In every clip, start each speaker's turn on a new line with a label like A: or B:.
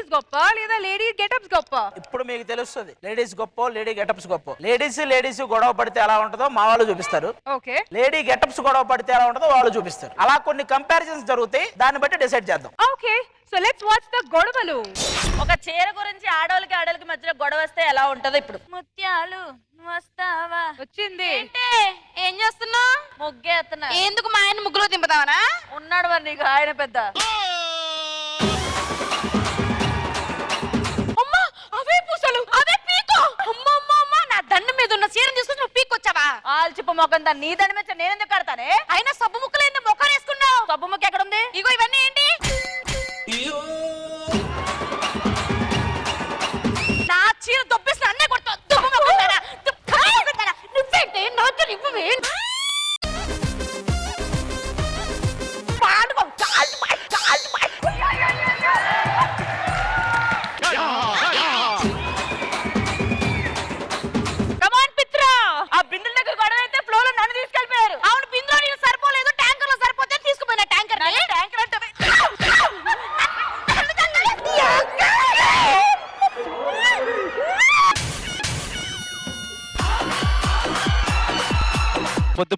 A: Getups గొప్ప లేదా lady getups గొప్ప?
B: ఇప్పుడు మీకు తెలుస్తుంది లేడీస్ గొప్ప, లేడీ గెటప్స్ గొప్ప. లేడీస్ గొడవ పడితే ఎలా ఉంటుందో మా వాళ్ళు చూపిస్తారు.
A: ఓకే.
B: లేడీ గెటప్స్ గొడవ పడితే ఎలా ఉంటుందో వాళ్ళు చూపిస్తారు. అలా కొన్ని కంపారిజన్స్ జరుగుతాయి, దాన్ని బట్టి డిసైడ్ చేద్దాం.
A: Okay, so let's watch the గొడవలు.
C: ఒక చీర గురించి ఆడవాళ్ళకి మధ్యలో గొడవ వస్తే ఎలా ఉంటదో ఇప్పుడు. ముత్యాలు వస్తావా
A: వచ్చింది.
C: ఏం చేస్తున్నా? ముగ్గేస్తున్నా. ఎందుకు మా ఆయన ముగ్గులో దింపుతావనా? ఉన్నాడు మరి నీకు ఆయన పెద్ద. అమ్మా అవే పూసలు, అవే పీకో. అమ్మా నా దండం మీద ఉన్న చీరను తీసుకొని నువ్వు పీకొచ్చావా? ఆల్చిప్ప మొఖం దా, నీ దండం మీద నేను ఎందుకు కడతానే? అయినా సబ్బు ముక్కలు ఏంటి మొఖం వేసుకున్నావు? సబ్బు ముక్క ఎక్కడ ఉంది? ఇగో ఇవన్నీ ఏంటి? నా చీర దొబ్బేసిన అన్నే కొడతావు. నువ్వేంటి నాతో ఇవ్వవే?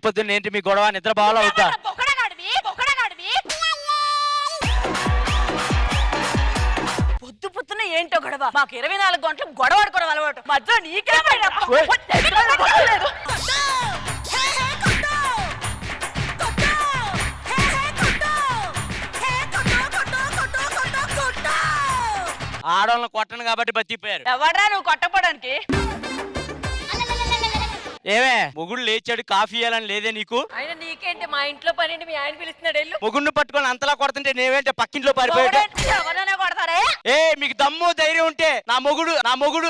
D: పొద్దున్న ఏంటి మీ గొడవ? నిద్ర బాగా అవుతా?
C: పొద్దున ఏంటో గొడవ? మాకు 24 గంటలు గొడవ ఆడుకోవడం అలవాటు. మధ్యలో నీకే
D: ఆడవాళ్ళని కొట్టను కాబట్టి బతికిపోయారు.
C: ఎవడ్రా నువ్వు కొట్టపోవడానికి?
D: ఏమే మొగుడు లేచాడు, కాఫీ ఇవ్వాలని లేదే నీకు?
C: ఆయన నీకేంటి? మా ఇంట్లో పని మీ ఆయన పిలుస్తున్నాడు. వెళ్ళు.
D: మొగుడిని పట్టుకొని అంతలా కొడుతుంటే నేవేంటే పక్కింట్లో పారిపోయాడు?
C: ఎవరైనా కొడతారే?
D: ఏ మీకు దమ్ము ధైర్యం ఉంటే నా మొగుడు నా మొగుడు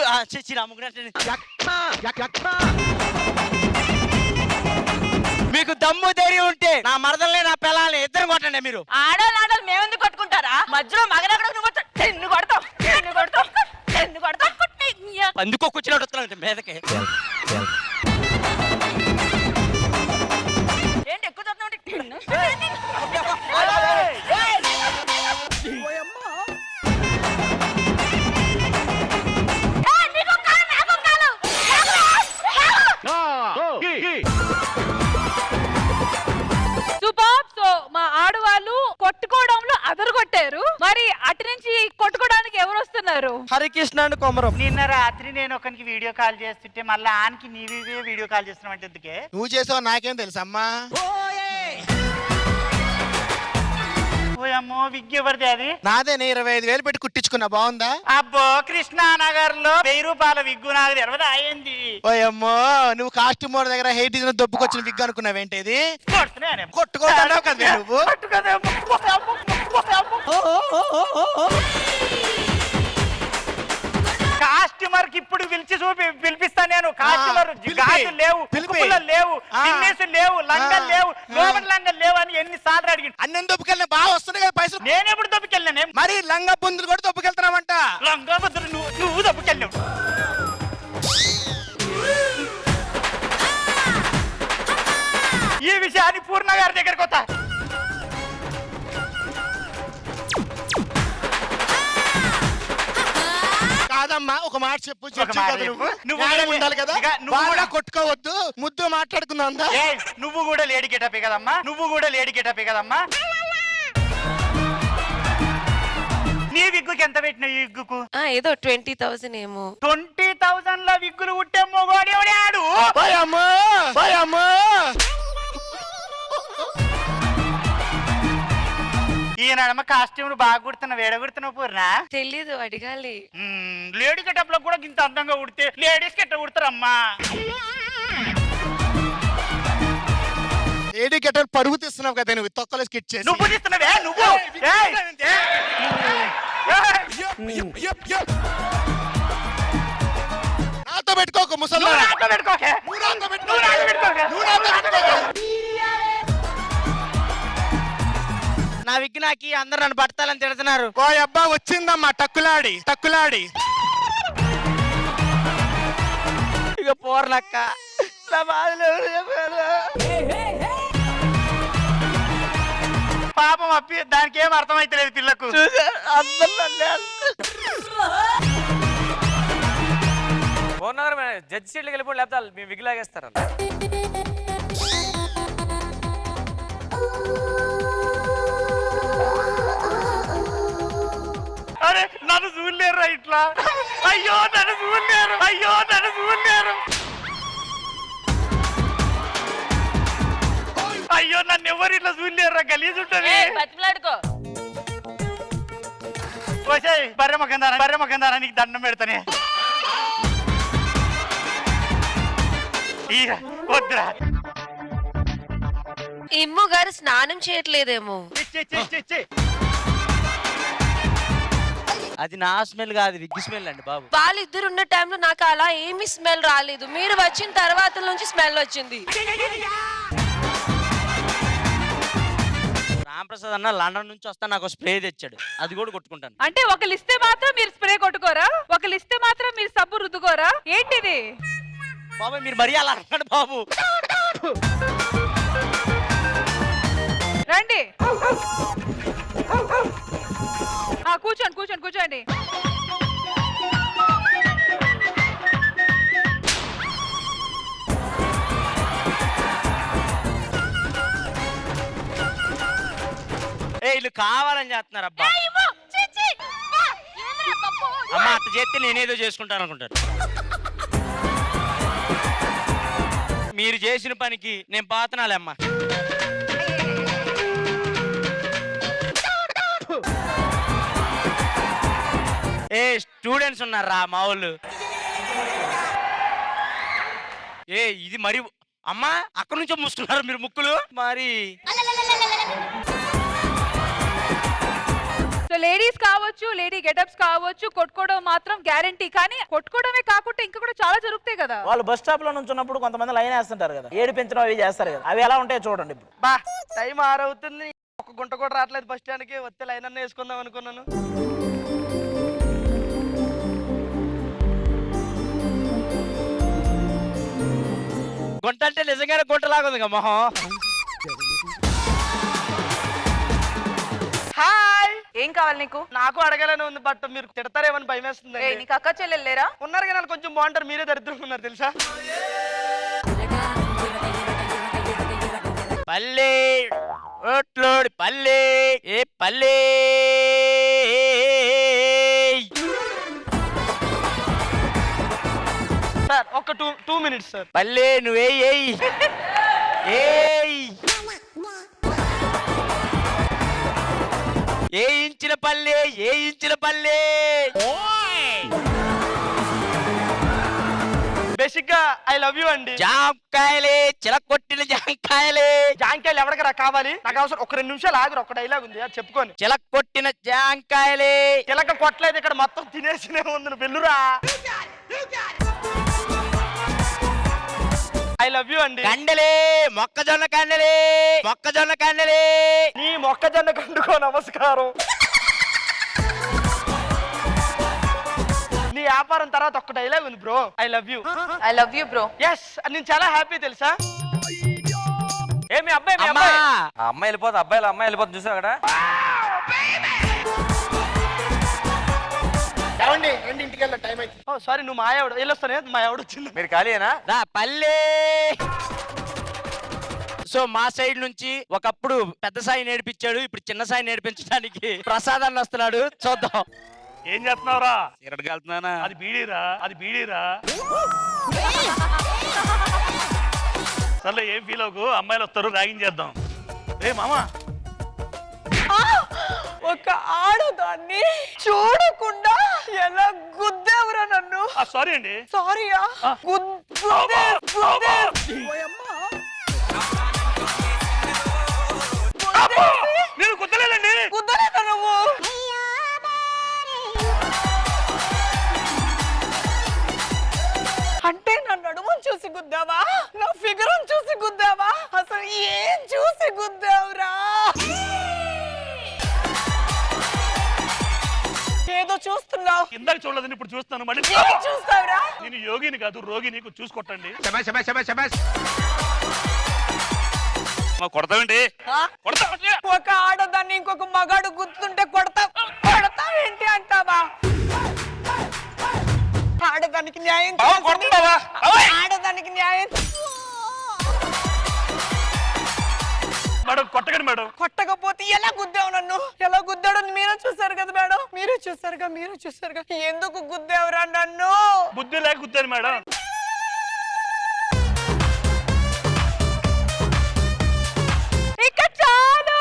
D: మీకు దమ్ము ధైర్యం ఉంటే నా మరదల్ని నా పిల్లల్ని ఇద్దరు కొట్టండి. మీరు
C: ఆడవాళ్ళు మేమెందుకు కొట్టుకుంటారా? మధ్యలో మగనక్కడ నువ్వు కొడతావు.
D: అందుకో కూర్చున్నట్టు వస్తున్నాను మీదకి.
C: ఏంటి ఎక్కువ
A: సూపర్. సో మా ఆడవాళ్ళు కొట్టుకోవడంలో అదరగొట్టారు. మరి అటు నుంచి కొట్టుకోవడానికి ఎవరు వస్తున్నారు?
D: హరికృష్ణ అండ్ కొమరం.
E: నిన్న రాత్రి నేను ఒకరికి వీడియో కాల్ చేస్తుంటే మళ్ళీ ఆనికి నీవే వీడియో కాల్ చేస్తున్నావు అంటే ఎందుకే?
F: నువ్వు చేసావు నాకేం తెలుసమ్మా?
E: ఓయమ్మో విగ్ ఎవరిది అది?
F: నాదే, నేను 25,000 పెట్టి కుట్టించుకున్నా. బాగుందా?
E: అబ్బో కృష్ణానగర్ లో 1000 రూపాయల విగ్గు నాకు తెరవదా అయ్యింది.
F: ఓయమ్మో నువ్వు కాస్ట్యూమ్ మోడ్ దగ్గర హెయిట్ డిజైన్ దొబ్బుకొచ్చిన విగ్ అనుకున్నావేంటిది? కొట్టుకోవడానికి కదా నువ్వు?
E: కాస్ట్యూమర్ కి ఇప్పుడు పిలిపిస్తా నేను. కాస్ట్యూమర్ గాజులు లేవు, పువ్వులు లేవు, గిన్నెసులు లేవు, లంగలు లేవు, లోపల లంగలు లేవు అని ఎన్నిసార్లు అడిగి
F: అన్ని దొబ్బుకెళ్ళిన బాగా వస్తున్నాయి కదా పైసలు.
E: నేనెప్పుడు దొబ్బుకెళ్ళానే?
F: మరి లంగా బొందులు కూడా దొబ్బుకెళ్తున్నావంట.
E: లంగా బుద్ధులు నువ్వు దొబ్బుకెళ్ళావు. ఈ విషయాన్ని పూర్ణ గారి దగ్గరకు వస్తా.
F: కాదమ్మా ఒక మాట చెప్పు.
E: నువ్వు
F: ఉండాలి కదా, బాగా కొట్టుకోవద్దు, ముద్దు మాట్లాడుకుందాం.
E: నువ్వు కూడా లేడీ గెటపే కదమ్మా? నీ విగ్గుకి ఎంత పెట్టినావు? ఈ విగ్గుకు
G: ఏదో 20,000 ఏమో.
E: 20,000 లో విగ్గులు ఉట్టే మొగోడు ఎవడాడు? ఈయనడమ్మ కాస్ట్యూమ్ బాగా కుడుతున్నావు. వేడ కుడుతున్నావు పూర్ణ?
G: తెలీదు, అడగాలి.
E: లేడీ గెటప్ లో కూడా ఇంత అందంగా ఉడితే లేడీస్ కి ఎట్లా కుడతారమ్మా?
F: లేడీ గెటప్ పరుగు తీస్తున్నావు కదా నువ్వు, తొక్కలో స్కిట్ చేసి.
E: నువ్వు తీస్తున్నావే నువ్వు?
F: నాతో పెట్టుకోకు ముసలి.
D: నా విగ్నాకి అందరు నన్ను పడతాలని తిడుతున్నారు.
F: ఓ అబ్బా వచ్చిందమ్మా టక్కులాడి.
D: ఇక పోర్లక్క నా బాధలు
E: పాపం అప్పి దానికి ఏం అర్థమైతలేదు పిల్లకు.
D: అందరు జడ్జి సీట్లకి వెళ్ళిపోయి లేకపోతే మేము విగిలాగేస్తారు అలా.
E: అరే నన్ను చూడలేరు ఇట్లా. అయ్యో నన్ను చూడలేరు, అయ్యో నన్ను చూడలేరు. అయ్యో నన్ను ఎవరు ఇట్లా చూడలేరు, గలీజ్ ఉంటది.
A: బతిమలాడుకో.
E: వచ్చాయి బర్రెమ్మకందారా నీకు దండం పెడతానే. వద్దురా.
G: ఇమ్ము గారు స్నానం చేయట్లేదేమో.
D: అది నా స్మెల్ కాదు, విగ్గి స్మెల్ అండి బాబు.
G: వాళ్ళిద్దరు ఉన్న టైంలో నాకు అలా ఏమీ స్మెల్ రాలేదు. మీరు వచ్చిన తర్వాత నుంచి స్మెల్ వచ్చింది.
D: రామప్రసాద్ అన్న లండన్ నుంచి వస్తా నాకు స్ప్రే తెచ్చాడు, అది కూడా కొట్టుకుంటాను.
A: అంటే ఒకళ్ళు ఇస్తే మాత్రం మీరు స్ప్రే కొట్టుకోరా? ఒకళ్ళు ఇస్తే మాత్రం మీరు సబ్బు రుద్దుకోరా? ఏంటిది
D: బాబు? మీరు మరీ అలా అన్నాడు బాబు.
A: రండి. కూర్చోండి కూర్చోండి కూర్చోండి.
D: వీళ్ళు కావాలని చేస్తున్నారు అబ్బా. అమ్మ అట్ట చేస్తే నేనేదో చేసుకుంటాను అనుకుంటారు. మీరు చేసిన పనికి నేను పాతనాలే అమ్మా. ఏ స్టూడెంట్స్ ఉన్నారా మా వాళ్ళు? ఏ ఇది మరి అమ్మా అక్కడ నుంచో మూసుకున్నారు మీరు ముక్కులు మరి.
A: సో లేడీస్ కావచ్చు, లేడీ గెటప్స్ కావచ్చు, కొట్టుకోవడం మాత్రం గ్యారంటీ. కానీ కొట్టుకోవడమే కాకుండా ఇంకా కూడా చాలా జరుగుతాయి కదా.
B: వాళ్ళు బస్ స్టాప్ లో నుంచున్నప్పుడు కొంతమంది లైన్ వేస్తుంటారు కదా, ఏడిపించడం అవి చేస్తారు కదా, అవి ఎలా ఉంటాయో చూడండి ఇప్పుడు.
H: బా టైం 6 అవుతుంది, ఒక గుంట కూడా రావట్లేదు బస్ స్టాండ్కి. వస్తే లైన్ అన్న వేసుకుందాం అనుకున్నాను.
D: గుంట అంటే నిజంగానే గుంటలాగా ఉంది మొహం.
H: హాయ్,
A: ఏం కావాలి నీకు?
H: నాకు అడగాలని ఉంది బట్ మీరు తిడతారేమని భయం వేస్తుంది.
A: నీకు అక్క చెల్లెలు లేరా?
H: ఉన్నారు కానీ వాళ్ళు కొంచెం బాగుంటారు, మీరే దరిద్రంగా ఉన్నారు తెలుసా.
D: పల్లె ఓట్లోడి పల్లె ఏ పల్లె.
H: సార్ ఒక టూ మినిట్స్ సార్.
D: పల్లె నువ్వేయ్ ఏ ఇంచిన పల్లె, ఏ ఇంచిన పల్లె.
H: బేసిక్ గా ఐ లవ్ యూ అండి.
D: జాంకాయలే చిలకొట్టిన జాంకాయలే.
H: జాంకాయలు ఎవరికి రా కావాలి? నాకు అవసరం. ఒక 2 నిమిషాలు ఆగురు, ఒక డైలాగ్ ఉంది అది చెప్పుకొని.
D: చిలకొట్టిన జాంకాయలే.
H: చిలక కొట్టలేదు ఇక్కడ, మొత్తం తినేసినే ఉంది. నువ్వు వెళ్ళు. ఐ లవ్ యూ అండి.
D: కండలే మొక్కజొన్న కండలే, మొక్కజొన్న కండలే.
H: నీ మొక్కజొన్న కండుకో నమస్కారం. నీ వ్యాపారం తర్వాత ఒక్క డైలాగ్ ఉంది bro. I love you.
A: I love you bro.
H: Yes, నేను చాలా హ్యాపీ తెలుసా.
D: ఏమి అబ్బాయి,
E: ఆ అమ్మాయి వెళ్ళిపోతుంది, అమ్మాయి వెళ్ళిపోతుంది చూసావు అక్కడ.
H: ఇంటికి వెళ్ళ టైం అయితే. ఓ సారీ, నువ్వు మా ఆవిడ వెళ్ళొస్తానే. మా ఆవిడ వచ్చింది.
E: మీరు ఖాళీయేనా?
D: రా పల్లె. సో మా సైడ్ నుంచి ఒకప్పుడు పెద్ద సాయి నేర్పించాడు, ఇప్పుడు చిన్న సాయి నేర్పించడానికి ప్రసాద్ అన్న వస్తున్నాడు, చూద్దాం.
E: ఏం చేస్తున్నావురా?
D: సిగరెట్ కాలుతున్నానా?
E: అది బీడీరా, అది బీడీరా. సర్లే ఏం ఫీల్ అవ్వకు, అమ్మాయిలు వస్తారు, ర్యాగింగ్ చేద్దాం. రే మామా,
H: ఒక ఆడదాన్ని చూడకుండా ఎలా గుద్దేవరా నన్ను.
E: సారీ అండి.
H: సారీయా?
E: నేను కుదలేదండి.
H: గుద్దలేదా నువ్వు? అంటే నా నడుమును చూసి గుద్దావా? నా ఫిగర్ చూసి గుద్దావా? అసలు ఏం చూసి గుద్దావురా? ఏదో చూస్తున్నావు.
E: ఇందాక చూడలేదని ఇప్పుడు చూస్తాను. మళ్ళీ
H: చూస్తావురా?
E: నేను యోగిని కాదు, రోగిని. చూసుకొట్టండి. కొడతావేంటి?
H: ఒక ఆడదాన్ని ఇంకొక మగాడు గుర్తుంటే కొడతావేంటి అంటావా? ఆడదాన్ని ఆడదానికి న్యాయం
E: బావ
H: చేయాల్సింది.
E: కొడుతున్నావా? బావోయ్!
H: ఆడదానికి న్యాయం
E: మేడం కొట్టకండి మేడం.
H: కొట్టకపోతే ఎలా గుద్దావు నన్ను? ఎలా గుద్దాడో మీరే చూసారు కదా మేడం, మీరే చూసారుగా ఎందుకు గుద్దావురా నన్ను?
E: బుద్ధి లేక గుద్దాను మేడం.
A: ఇక చాలు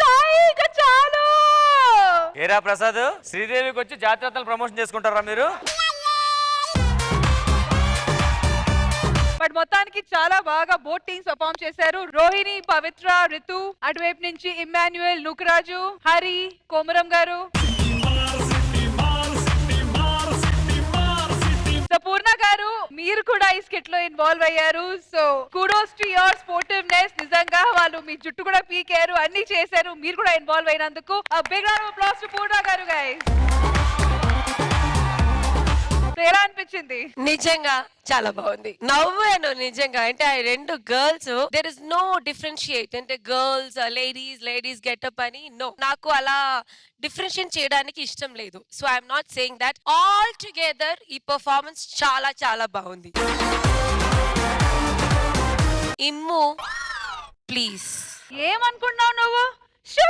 A: సాయి, ఇక చాలు.
I: ఏరా ప్రసాద్, శ్రీదేవికి వచ్చి జాతరతలు ప్రమోషన్ చేసుకుంటారా మీరు?
A: బట్ మొత్తానికి చాలా బాగా బోట్ టీమ్స్ పర్ఫామ్ చేశారు. రోహిణి, పవిత్ర, రితు, అటువైపు నుంచి ఇమ్మాన్యుయల్, నూకరాజు, హరి, కోమరం గారు. సో పూర్ణ గారు, మీరు కూడా ఈ స్కిట్ లో ఇన్వాల్వ్ అయ్యారు. So kudos to your sportiveness. నిజంగా వాళ్ళు మీ జుట్టు కూడా పీకారు, అన్ని చేశారు. మీరు కూడా ఇన్వాల్వ్ అయినందుకు big round of applause to Purna గారు గైస్. ఎలా అనిపించింది?
G: నిజంగా చాలా బాగుంది. నవ్వాను నిజంగా. అంటే ఆ రెండు girls, there is no differentiate. అంటే గర్ల్స్ లేడీస్ గెటప్ అని నో, నాకు అలా డిఫరెన్షియేట్ చేయడానికి ఇష్టం లేదు. So I'm not saying that. All together ఈ పర్ఫార్మెన్స్ చాలా చాలా బాగుంది. ఇమ్ము ప్లీజ్.
A: ఏమనుకున్నావు నువ్వు? షూ!